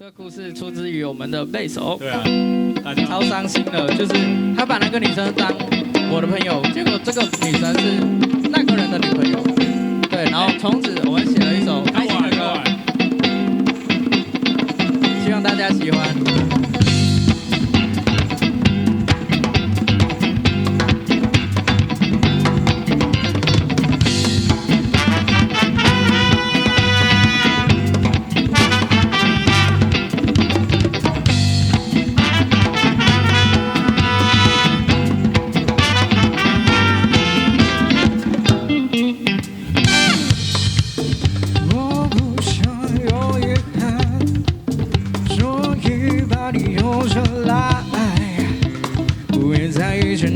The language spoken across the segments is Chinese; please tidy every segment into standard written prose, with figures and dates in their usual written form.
这个故事出自于我们的贝手，对啊，大家超伤心的，就是他把那个女生当我的朋友，结果这个女生是那个人的女朋友，对，然后从此我们写了一首开心的歌，希望大家喜欢。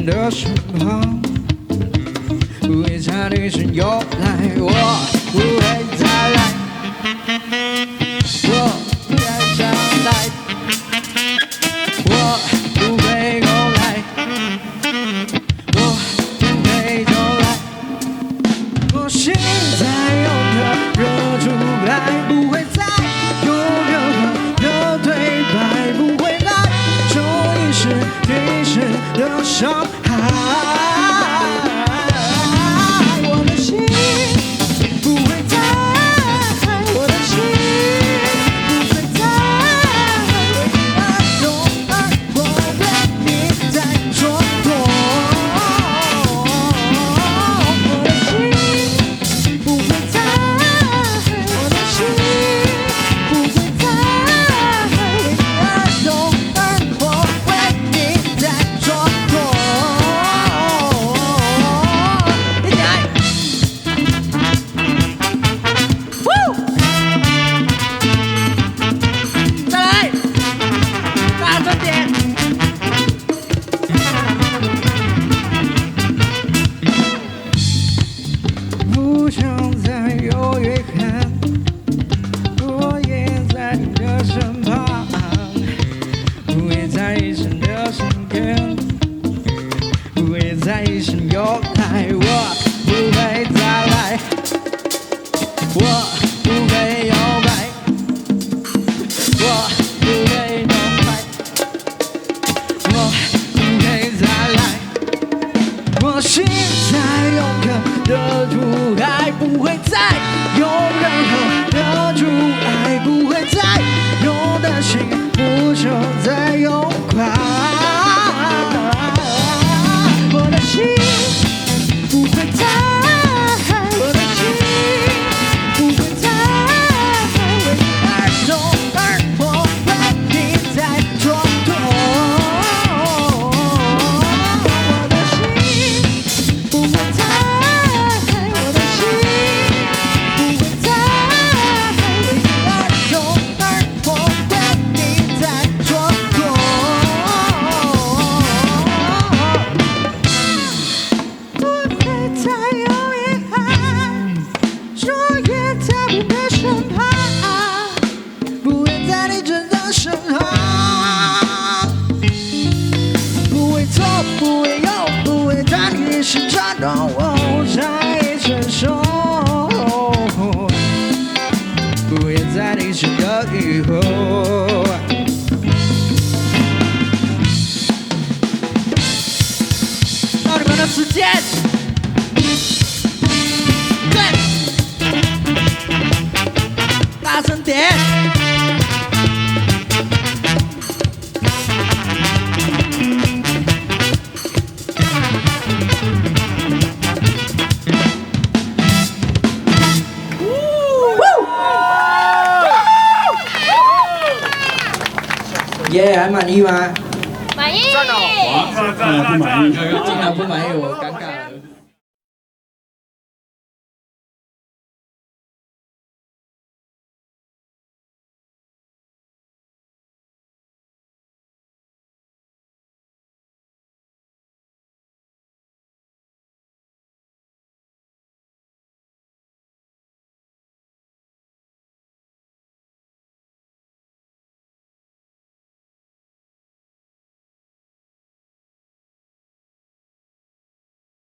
的身旁，不会在你身又来，我不会再来，我不该再来，我不会又来，我不会又来，我心在有的热出来，不会再有任何的对白，不会来就一时一时的伤。 我的心不会再，我的心不会再有我为你在蹉跎。我的心不会再，我的心不会再有我为你在蹉跎。 不想再有遗憾，我也在你的身旁，不会在一生的身边，不会在一生又来，我不会再来，我不会又来，我不会又来，我不会再来，我心在永恒。 的阻碍不会再有任何的阻碍，不会再有的心不就再有快。我的心不会再，我的心不会再为你而动，而我为你在蹉跎。我的心不会再。 让我再承受，不会在你身的以后。到你们的时间，对，大声点。 耶，还满意吗？满意。赞哦！不满意，尽量不满意我。